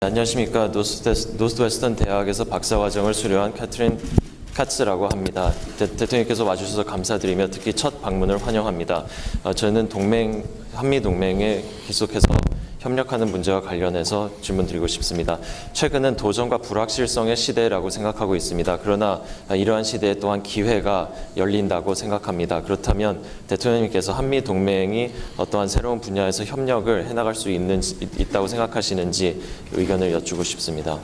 안녕하십니까. 노스웨스턴 대학에서 박사과정을 수료한 캐트린 카츠라고 합니다. 대통령께서 와주셔서 감사드리며 특히 첫 방문을 환영합니다. 저는 한미동맹에 계속해서 협력하는 문제와 관련해서 질문드리고 싶습니다. 최근은 도전과 불확실성의 시대라고 생각하고 있습니다. 그러나 이러한 시대에 또한 기회가 열린다고 생각합니다. 그렇다면 대통령님께서 한미동맹이 어떠한 새로운 분야에서 협력을 해나갈 수 있다고 생각하시는지 의견을 여쭈고 싶습니다.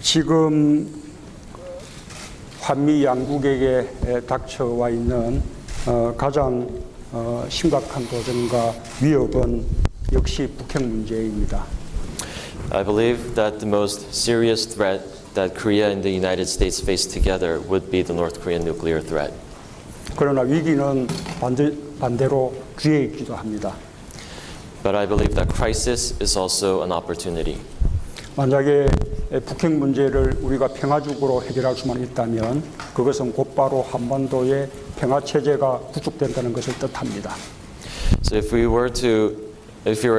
지금 한미 양국에게 닥쳐와 있는 가장 심각한 도전과 위협은 역시 북핵 문제입니다. I believe that the most serious threat that Korea and the United States face together would be the North Korean nuclear threat. 그러나 위기는 반대로 기회에 있기도 합니다. But I believe that crisis is also an opportunity. 만약에 북핵 문제를 우리가 평화적으로 해결할 수만 있다면 그것은 곧바로 한반도의 평화 체제가 구축된다는 것을 뜻합니다. So if we were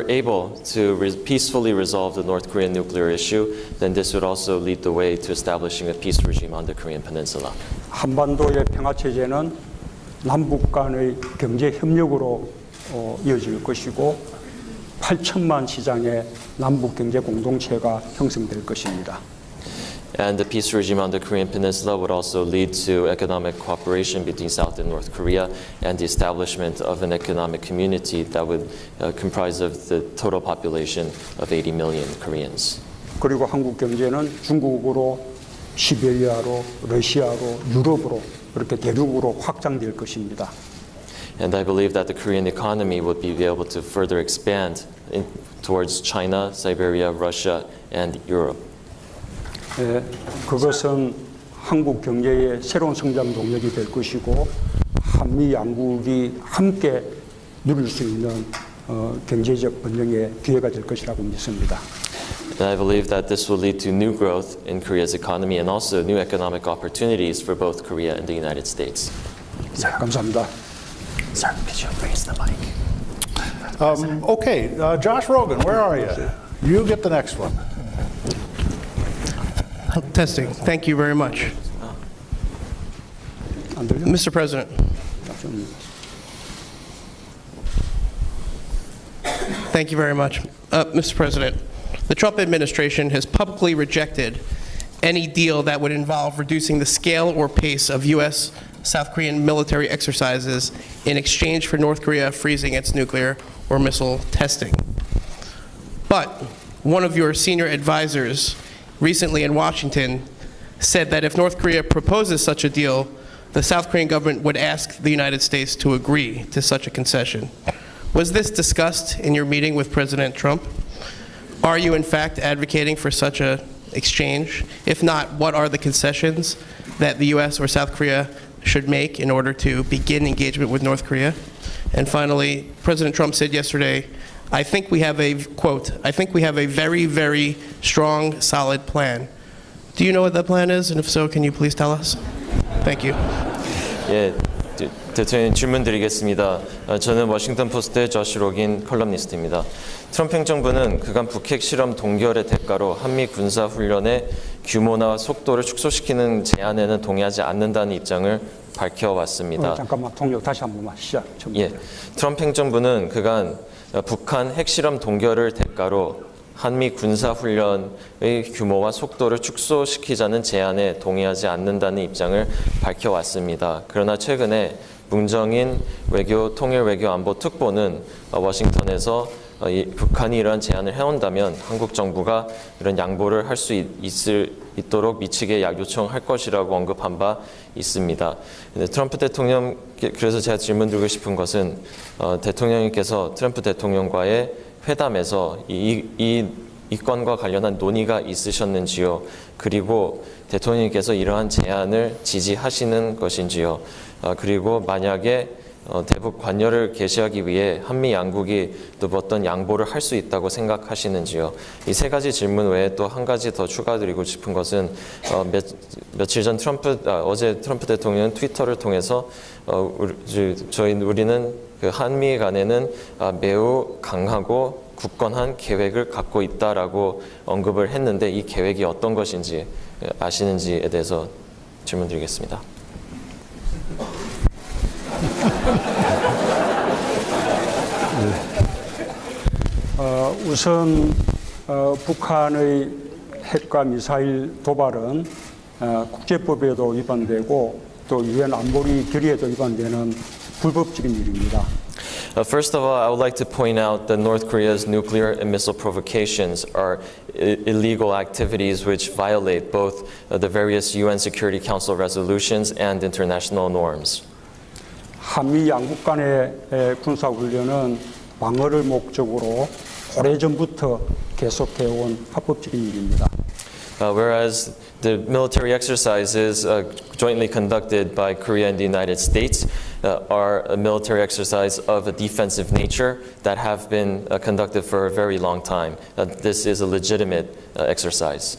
able to peacefully resolve the North Korean nuclear issue, then this would also lead the way to establishing a peace regime on the Korean Peninsula. 한반도의 평화 체제는 남북 간의 경제 협력으로 이어질 것이고 8천만 시장의 남북 경제 공동체가 형성될 것입니다. And the peace regime on the Korean Peninsula would also lead to economic cooperation between South and North Korea and the establishment of an economic community that would comprise of the total population of 80 million Koreans. 그리고 한국 경제는 중국으로, 시베리아로, 러시아로, 유럽으로 그렇게 대륙으로 확장될 것입니다. And I believe that the Korean economy would be able to further expand towards China, Siberia, Russia, and Europe. 그것은 한국 경제의 새로운 성장 동력이 될 것이고 한미 양국이 함께 누릴 수 있는 경제적 번영의 기회가 될 것이라고 믿습니다. And I believe that this will lead to new growth in Korea's economy and also new economic opportunities for both Korea and the United States. 네, 감사합니다. Sir, could you raise the mic? Okay, Josh Rogan, where are you? You get the next one. Testing. Thank you very much. 안 들려? Mr. President. Thank you very much. Mr. President, the Trump administration has publicly rejected any deal that would involve reducing the scale or pace of U.S. South Korean military exercises in exchange for North Korea freezing its nuclear or missile testing. But one of your senior advisors recently in Washington said that if North Korea proposes such a deal, the South Korean government would ask the United States to agree to such a concession. Was this discussed in your meeting with President Trump? Are you in fact advocating for such an exchange? If not, what are the concessions that the US or South Korea should make in order to begin engagement with North Korea? And finally, President Trump said yesterday, I think we have a, quote, I think we have a very, very strong, solid plan. Do you know what that plan is? And if so, can you please tell us? Thank you. 예, 대통령 질문 드리겠습니다. 저는 워싱턴 포스트의 저시 로긴 컬럼니스트입니다. 트럼프 행정부는 그간 북핵 실험 동결의 대가로 한미 군사 훈련의 규모나 속도를 축소시키는 제안에는 동의하지 않는다는 입장을 밝혀왔습니다. 잠깐만, 통역 다시 한 번만 시작. 예, 트럼프 행정부는 그간 북한 핵실험 동결을 대가로 한미 군사훈련의 규모와 속도를 축소시키자는 제안에 동의하지 않는다는 입장을 밝혀왔습니다. 그러나 최근에 문정인 통일외교안보특보는 워싱턴에서 북한이 이러한 제안을 해온다면 한국 정부가 이런 양보를 할 수 있도록 미치게 요청할 것이라고 언급한 바 있습니다. 트럼프 대통령, 그래서 제가 질문드리고 싶은 것은 대통령님께서 트럼프 대통령과의 회담에서 이 건과 관련한 논의가 있으셨는지요? 그리고 대통령님께서 이러한 제안을 지지하시는 것인지요? 그리고 만약에 대북 관여를 개시하기 위해 한미 양국이 또 어떤 양보를 할 수 있다고 생각하시는지요? 이 세 가지 질문 외에 또 한 가지 더 추가드리고 싶은 것은 며칠 전 어제 트럼프 대통령은 트위터를 통해서 우리는 그 한미 간에는 매우 강하고 굳건한 계획을 갖고 있다라고 언급을 했는데 이 계획이 어떤 것인지 아시는지에 대해서 질문드리겠습니다. 우선 북한의 핵과 미사일 도발은 국제법에도 위반되고 또 유엔 안보리 결의에도 위반되는 불법적인 일입니다. First of all, I would like to point out that North Korea's nuclear and missile provocations are illegal activities which violate both the various UN Security Council resolutions and international norms. 한미 양국 간의 군사훈련은 방어를 목적으로 오래전부터 계속해온 합법적인 일입니다. Whereas the military exercises jointly conducted by Korea and the United States are a military exercise of a defensive nature that have been conducted for a very long time. This is a legitimate exercise.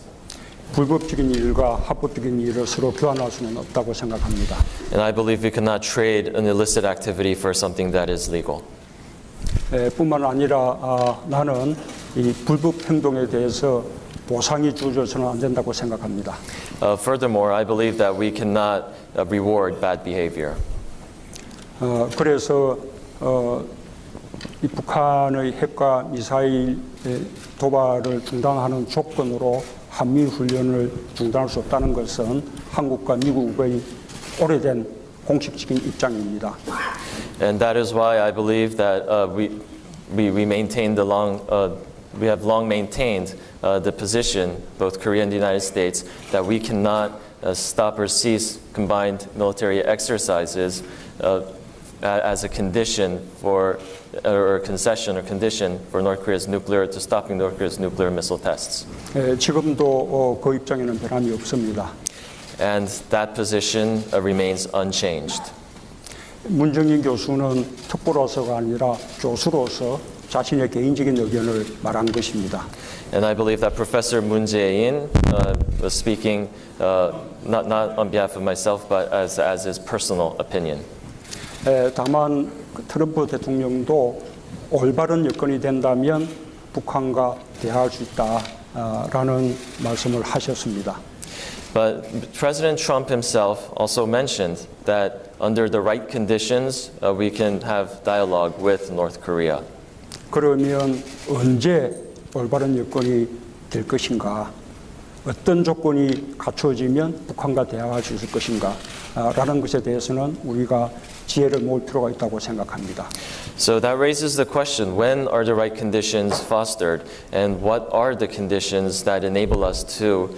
불법적인 일과 합법적인 일을 서로 교환할 수는 없다고 생각합니다. And I believe we cannot trade an illicit activity for something that is legal. 뿐만 아니라 나는 이 불법 행동에 대해서 보상이 주어져서는 안 된다고 생각합니다. Furthermore, I believe that we cannot reward bad behavior. 그래서 이 북한의 핵과 미사일 도발을 중단하는 조건으로 한미 훈련을 중단할 수 없다는 것은 한국과 미국의 오래된 공식적인 입장입니다. And that is why I believe that we maintain we have long maintained the position, both Korea and the United States, that we cannot stop or cease combined military exercises as a condition for, or a concession or condition for North Korea's to stopping North Korea's nuclear missile tests. 지금도 그 입장에는 변함이 없습니다. And that position remains unchanged. 문정인 교수는 특보로서가 아니라 교수로서 자신의 개인적인 의견을 말한 것입니다. And I believe that Professor Moon Jae-in was speaking not on behalf of myself, but as his personal opinion. 다만 트럼프 대통령도 올바른 여건이 된다면 북한과 대화할 수 있다라는 말씀을 하셨습니다. But President Trump himself also mentioned that under the right conditions, we can have dialogue with North Korea. 그러면 언제 올바른 여건이 될 것인가? 어떤 조건이 갖추어지면 북한과 대화할 수 있을 것인가? 라는 것에 대해서는 우리가 지혜를 모을 필요가 있다고 생각합니다. So that raises the question, when are the right conditions fostered, and what are the conditions that enable us to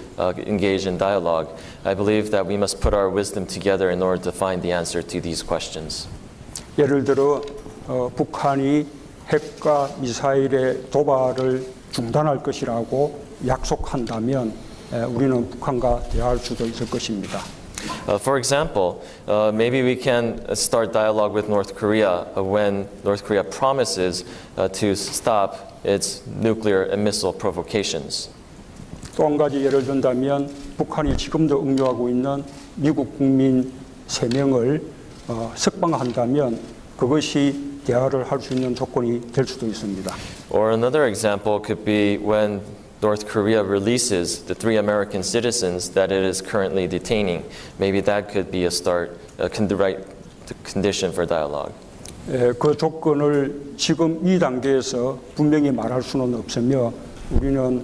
engage in dialogue? I believe that we must put our wisdom together in order to find the answer to these questions. 예를 들어 북한이 핵과 미사일의 도발을 중단할 것이라고 약속한다면 우리는 북한과 대화할 수도 있을 것입니다. For example, maybe we can start dialogue with North Korea when North Korea promises to stop its nuclear and missile provocations. 또 한 가지 예를 든다면 북한이 지금도 응용하고 있는 미국 국민 3명을 석방한다면 그것이 대화를 할 수 있는 조건이 될 수도 있습니다. Or another example could be when North Korea releases the 3 American citizens that it is currently detaining. Maybe that could be the right condition for dialogue. 그 조건을 지금 이 단계에서 분명히 말할 수는 없으며 우리는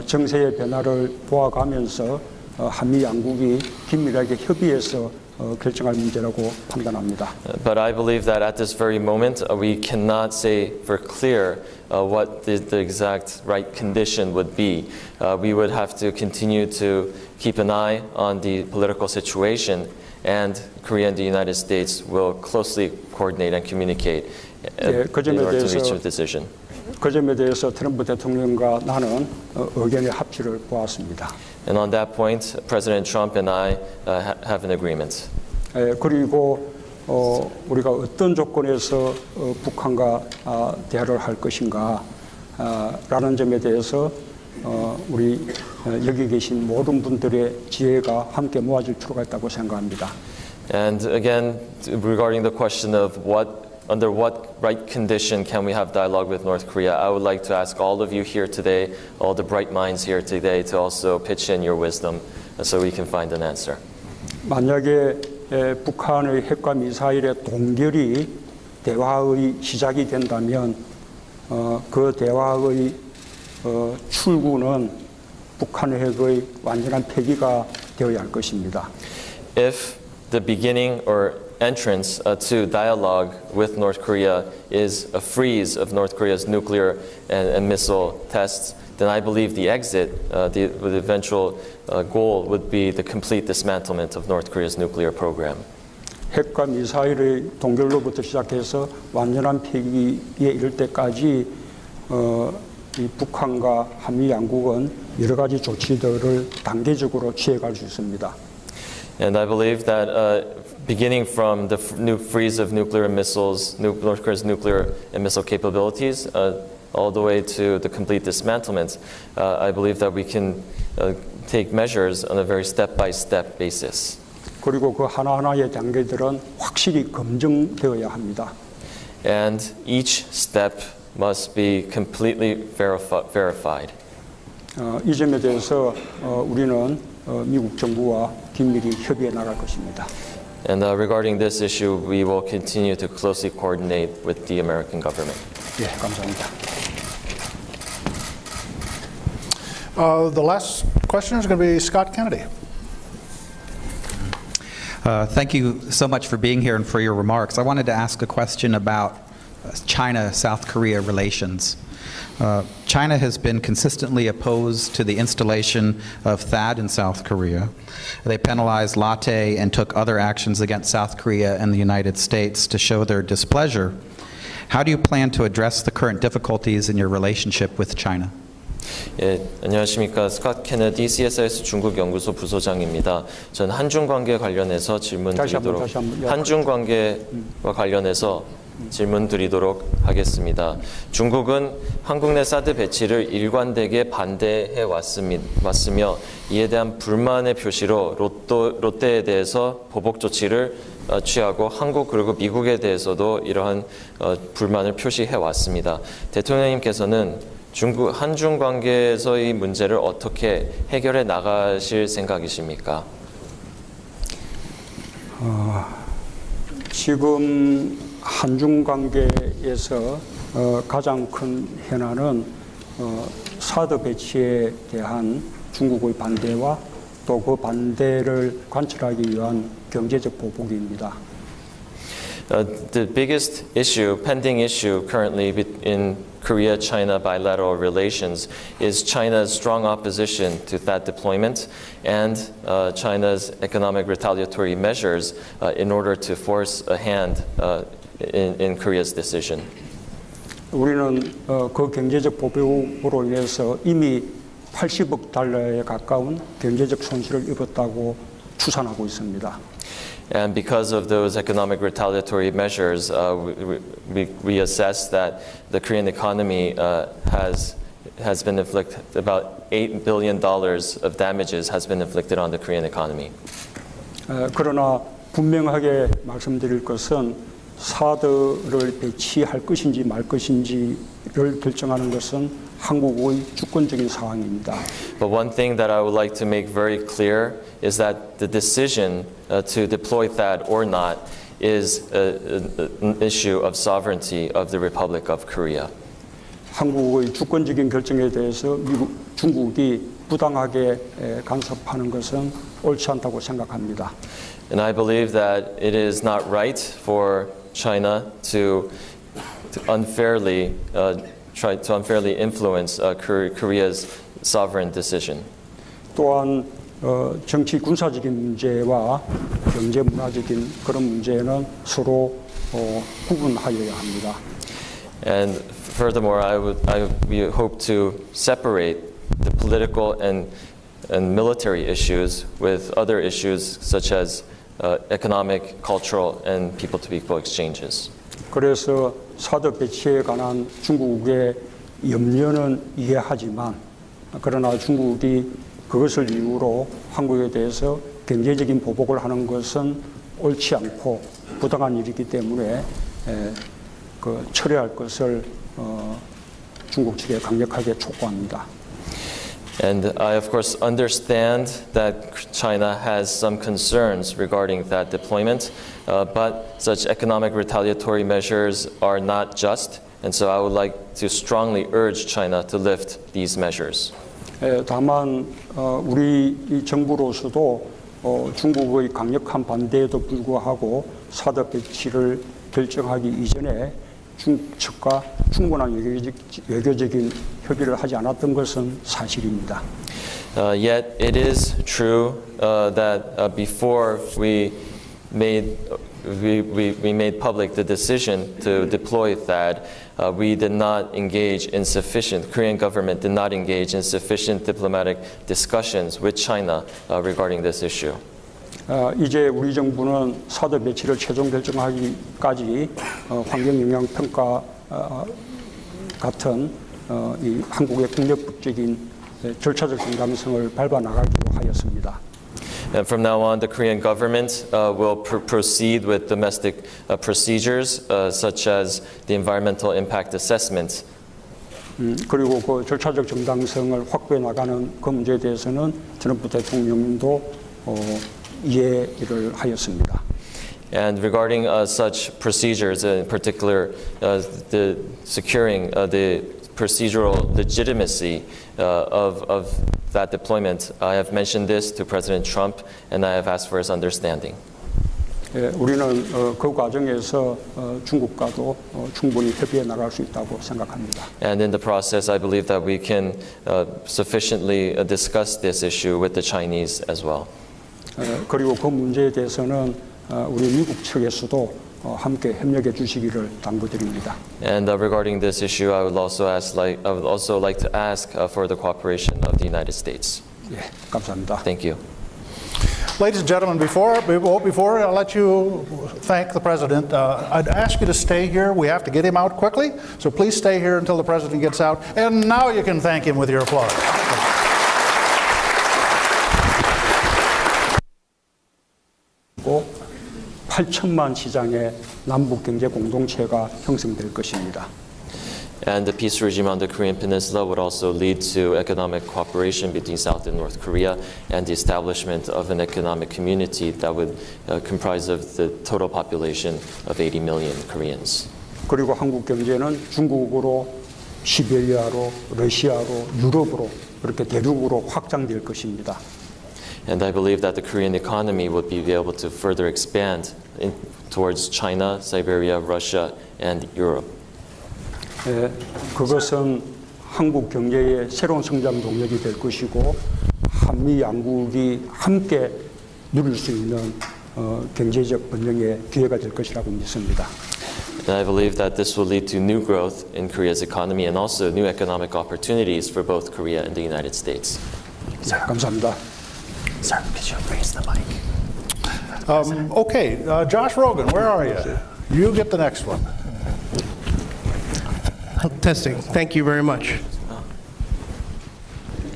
정세의 변화를 보아가면서 한미 양국이 긴밀하게 협의해서 결정할 문제라고 판단합니다. But I believe that at this very moment we cannot say for clear what the exact right condition would be. We would have to continue to keep an eye on the political situation, and Korea and the United States will closely coordinate and communicate in order to reach a decision. 그 점에 대해서 트럼프 대통령과 나는 의견의 합치를 보았습니다. And on that point, President Trump and I have an agreement. 그리고 우리가 어떤 조건에서 북한과 대화를 할 것인가 라는 점에 대해서 우리 여기 계신 모든 분들의 지혜가 함께 모아질 필요가 있다고 생각합니다. And again, regarding the question of under what right condition can we have dialogue with North Korea, I would like to ask all of you here today, all the bright minds here today, to also pitch in your wisdom so we can find an answer. 만약에 북한의 핵과 미사일의 동결이 대화의 시작이 된다면 그 대화의 출구는 북한의 핵의 완전한 폐기가 되어야 할 것입니다. If the beginning or entrance to dialogue with North Korea is a freeze of North Korea's nuclear and missile tests, then I believe the exit, the eventual goal would be the complete dismantlement of North Korea's nuclear program. 핵과 미사일의 동결로부터 시작해서 완전한 폐기에 이를 때까지 이 북한과 한미 양국은 여러 가지 조치들을 단계적으로 취해갈 수 있습니다. And I believe that beginning from the freeze of nuclear missiles, North Korea's nuclear and missile capabilities, all the way to the complete dismantlement, I believe that we can take measures on a very step-by-step basis. 그리고 그 하나하나의 단계들은 확실히 검증되어야 합니다. And each step must be completely verified. 이 점에 대해서 우리는 미국 정부와 긴밀히 협의해 나갈 것입니다. And regarding this issue, we will continue to closely coordinate with the American government. 예, 감사합니다. The last question is going to be Scott Kennedy. Thank you so much for being here and for your remarks. I wanted to ask a question about China-South Korea relations. China has been consistently opposed to the installation of THAAD in South Korea. They penalized Lotte and took other actions against South Korea and the United States to show their displeasure. How do you plan to address the current difficulties in your relationship with China? 예, 안녕하십니까. 스캇 케네디 CSIS 중국 연구소 부소장입니다. 전 한중 관계 관련해서 질문 드리도록 한중 관계와 관련해서 질문 드리도록 하겠습니다. 중국은 한국 내 사드 배치를 일관되게 반대해 왔으며 이에 대한 불만의 표시로 롯데에 대해서 보복 조치를 취하고 한국 그리고 미국에 대해서도 이러한 불만을 표시해 왔습니다. 대통령님께서는 한중 관계에서의 문제를 어떻게 해결해 나가실 생각이십니까? 지금 한중 관계에서 가장 큰 현안은 사드 배치에 대한 중국의 반대와 또 그 반대를 관철하기 위한 경제적 보복입니다. The biggest issue, pending issue currently in Korea-China bilateral relations is China's strong opposition to that deployment and China's economic retaliatory measures in order to force a hand in Korea's decision. 우리는 그 경제적 보복으로 인해서 이미 80억 달러에 가까운 경제적 손실을 입었다고 추산하고 있습니다. And because of those economic retaliatory measures, we assess that the Korean economy has been inflicted about $8 billion of damages has been inflicted on the Korean economy. 그러나 분명하게 말씀드릴 것은 사드를 배치할 것인지 말 것인지를 결정하는 것은 한국의 주권적인 상황입니다. But one thing that I would like to make very clear is that the decision to deploy THAAD or not is an issue of sovereignty of the Republic of Korea. 한국의 주권적인 결정에 대해서 중국이 부당하게 간섭하는 것은 옳지 않다고 생각합니다. And I believe that it is not right for China to unfairly try to unfairly influence Korea's sovereign decision. 또한 정치 군사적인 문제와 경제 문화적인 그런 문제는 서로 구분하여야 합니다. And furthermore, we hope to separate the political and military issues with other issues such as economic, cultural, and people-to-people exchanges. 그래서 사드 배치에 관한 중국의 염려는 이해하지만 그러나 중국이 그것을 이유로 한국에 대해서 경제적인 보복을 하는 것은 옳지 않고 부당한 일이기 때문에 철회할 것을 중국 측에 강력하게 촉구합니다. And I, of course, understand that China has some concerns regarding that deployment, but such economic retaliatory measures are not just, and so I would like to strongly urge China to lift these measures. 다만 우리 이 정부로서도 중국의 강력한 반대에도 불구하고 사드 배치를 결정하기 이전에 중국 측과 충분한 외교적인 협의를 하지 않았던 것은 사실입니다. Yet it is true that before we made public the decision to deploy THAAD, we did not engage in sufficient, Korean government did not engage in sufficient diplomatic discussions with China regarding this issue. 이제 우리 정부는 사드 배치를 최종 결정하기까지 환경영향평가 같은 이 한국의 국력적인 절차적 정당성을 밟아 나가기로 하였습니다. And from now on, the Korean government will proceed with domestic procedures such as the environmental impact assessment. 그리고 그 절차적 정당성을 확보해 나가는 그 문제에 대해서는 트럼프 대통령도 이해를 하였습니다. And regarding such procedures, in particular, the securing the procedural legitimacy of that deployment, I have mentioned this to President Trump, and I have asked for his understanding. 우리는 그 과정에서 중국과도 충분히 협의해 나갈 수 있다고 생각합니다. And in the process, I believe that we can sufficiently discuss this issue with the Chinese as well. 그리고 그 문제에 대해서는 우리 미국 측에서도 함께 협력해 주시기를 당부드립니다. And regarding this issue, I would also like to ask for the cooperation of the United States. 예, 감사합니다. Thank you. Ladies and gentlemen, before I let you thank the President, I'd ask you to stay here. We have to get him out quickly, so please stay here until the President gets out. And now you can thank him with your applause. 8천만 시장의 남북 경제 공동체가 형성될 것입니다. And the peace regime on the Korean Peninsula would also lead to economic cooperation between South and North Korea and the establishment of an economic community that would comprise of the total population of 80 million Koreans. 그리고 한국 경제는 중국으로, 시베리아로, 러시아로, 유럽으로 그렇게 대륙으로 확장될 것입니다. And I believe that the Korean economy would be able to further expand towards China, Siberia, Russia, and Europe. 그것은 한국 경제의 새로운 성장 동력이 될 것이고 한미 양국이 함께 누릴 수 있는 경제적 번영의 기회가 될 것이라고 믿습니다. And I believe that this will lead to new growth in Korea's economy and also new economic opportunities for both Korea and the United States. 감사합니다. Sir, could you raise the mic? Okay, Josh Rogan, where are you? You get the next one. Testing. Thank you very much.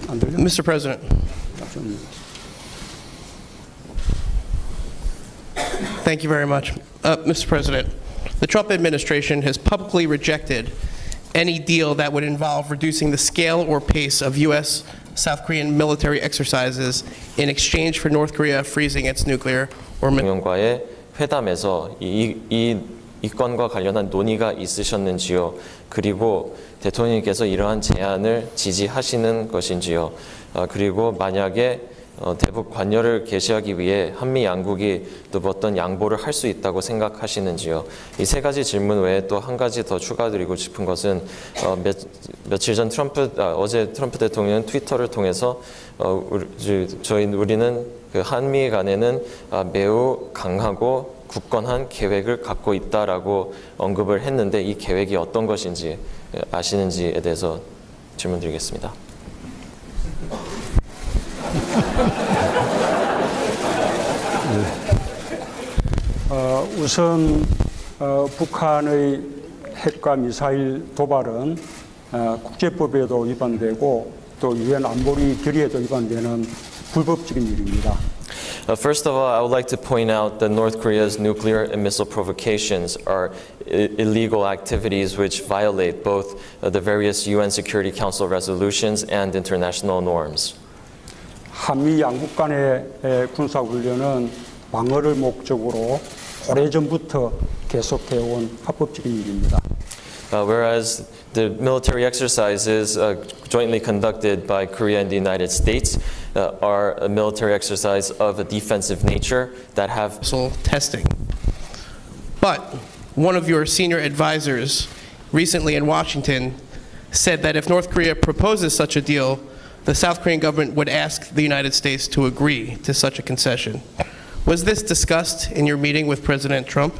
안 들려? Mr. President, thank you very much. Mr. President, the Trump administration has publicly rejected any deal that would involve reducing the scale or pace of U.S. South Korean military exercises in exchange for North Korea freezing its nuclear or 대통령과의 회담에서 이 건과 관련한 논의가 있으셨는지요? 그리고 대통령께서 이러한 제안을 지지하시는 것인지요? 그리고 만약에 대북 관여를 개시하기 위해 한미 양국이 또 어떤 양보를 할 수 있다고 생각하시는지요? 이 세 가지 질문 외에 또 한 가지 더 추가드리고 싶은 것은 며칠 전 어제 트럼프 대통령은 트위터를 통해서 우리는 그 한미 간에는 매우 강하고 굳건한 계획을 갖고 있다라고 언급을 했는데 이 계획이 어떤 것인지 아시는지에 대해서 질문드리겠습니다. 우선 북한의 핵과 미사일 도발은 국제법에도 위반되고 또 유엔 안보리 결의에도 위반되는 불법적인 일입니다. First of all, I would like to point out that North Korea's nuclear and missile provocations are illegal activities which violate both the various UN Security Council resolutions and international norms. 한미 양국 간의 군사훈련은 방어를 목적으로 오래전부터 계속해온 합법적인 일입니다. Whereas the military exercises jointly conducted by Korea and the United States are a military exercise of a defensive nature that have missile testing. But one of your senior advisors recently in Washington said that if North Korea proposes such a deal, the South Korean government would ask the United States to agree to such a concession. Was this discussed in your meeting with President Trump?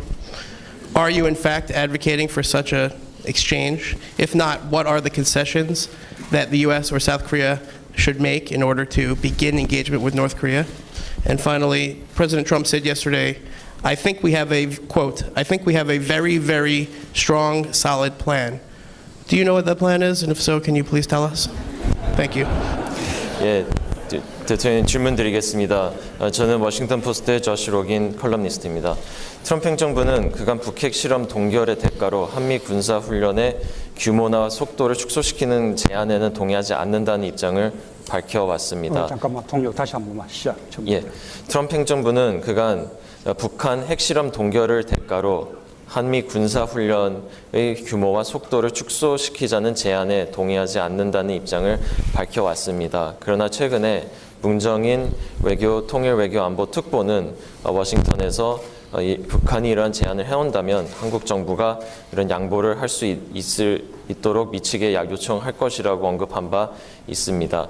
Are you in fact advocating for such an exchange? If not, what are the concessions that the US or South Korea should make in order to begin engagement with North Korea? And finally, President Trump said yesterday, I think we have a, quote, I think we have a very, very strong, solid plan. Do you know what that plan is? And if so, can you please tell us? Thank you. 예, 대통령 질문 드리겠습니다. 저는 워싱턴 포스트의 저시 로긴 컬럼니스트입니다. 트럼프 행정부는 그간 북핵 실험 동결의 대가로 한미 군사 훈련의 규모나 속도를 축소시키는 제안에는 동의하지 않는다는 입장을 밝혀왔습니다. 잠깐만, 동료 다시 한 번만 시작. 예, 트럼프 행정부는 그간 북한 핵실험 동결을 대가로 한미 군사훈련의 규모와 속도를 축소시키자는 제안에 동의하지 않는다는 입장을 밝혀왔습니다. 그러나 최근에 문정인 통일외교안보특보는 워싱턴에서 북한이 이러한 제안을 해온다면 한국 정부가 이런 양보를 할 수 있도록 미치게 요청할 것이라고 언급한 바 있습니다.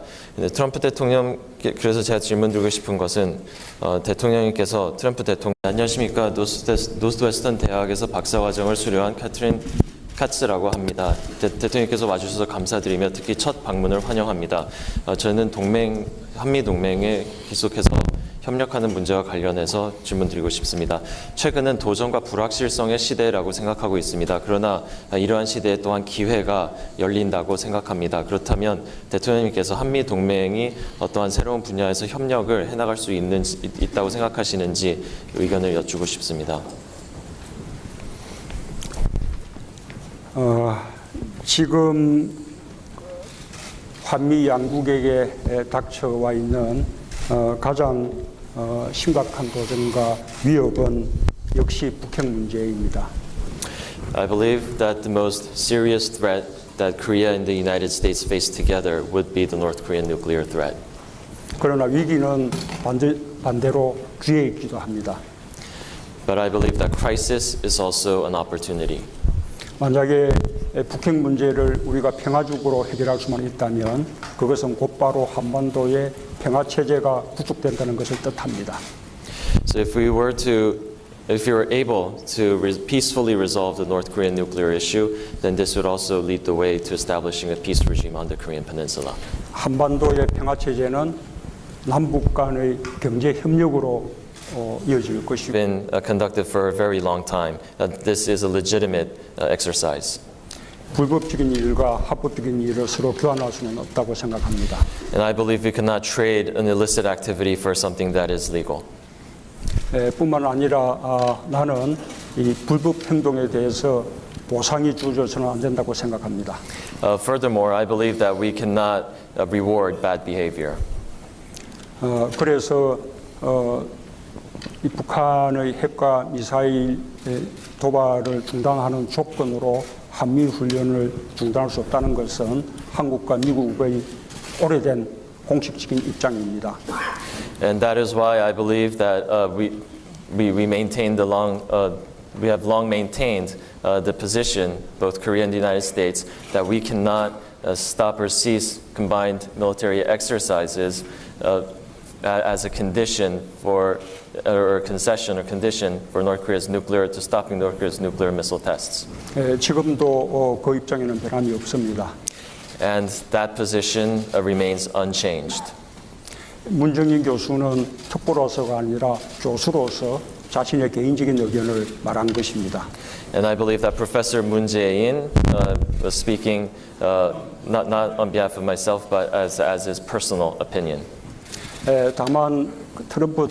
트럼프 대통령, 그래서 제가 질문드리고 싶은 것은 대통령님께서 트럼프 대통령, 안녕하십니까. 노스웨스턴 대학에서 박사과정을 수료한 캐트린 카츠라고 합니다. 대통령께서 와주셔서 감사드리며 특히 첫 방문을 환영합니다. 저는 한미 동맹에 계속해서 협력하는 문제와 관련해서 질문드리고 싶습니다. 최근은 도전과 불확실성의 시대라고 생각하고 있습니다. 그러나 이러한 시대에 또한 기회가 열린다고 생각합니다. 그렇다면 대통령님께서 한미 동맹이 어떠한 새로운 분야에서 협력을 해나갈 수 있다고 생각하시는지 의견을 여쭈고 싶습니다. 지금 한미 양국에게 닥쳐와 있는 가장 심각한 도전과 위협은 역시 북핵 문제입니다. I believe that the most serious threat that Korea and the United States face together would be the North Korean nuclear threat. 그러나 위기는 반대로 기회에 있기도 합니다. But I believe that crisis is also an opportunity. 만약에 북핵 문제를 우리가 평화적으로 해결할 수만 있다면 그것은 곧바로 한반도의 평화 체제가 구축된다는 것을 뜻합니다. So if we were able to peacefully resolve the North Korean nuclear issue, then this would also lead the way to establishing a peace regime on the Korean Peninsula. 한반도의 평화 체제는 남북 간의 경제 협력으로 이어질 것이고. Been conducted for a very long time. This is a legitimate exercise. 불법적인 일과 합법적인 일을 서로 교환할 수는 없다고 생각합니다. And I believe we cannot trade an illicit activity for something that is legal. 뿐만 아니라 나는 이 불법 행동에 대해서 보상이 주어져서는 안 된다고 생각합니다. Furthermore, I believe that we cannot reward bad behavior. 그래서 이 북한의 핵과 미사일 도발을 중단하는 조건으로 한미 훈련을 중단할 수 없다는 것은 한국과 미국의 오래된 공식적인 입장입니다. And that is why I believe that we maintain we have long maintained the position, both Korea and the United States, that we cannot stop or cease combined military exercises as a condition for, or a concession or condition for North Korea's to stopping North Korea's nuclear missile tests. 지금도 그 입장에는 변함이 없습니다. And that position remains unchanged. 문정인 교수는 특보로서가 아니라 교수로서 자신의 개인적인 의견을 말한 것입니다. And I believe that Professor Moon Jae-in was speaking not on behalf of myself, but as his personal opinion. 다만 트럼프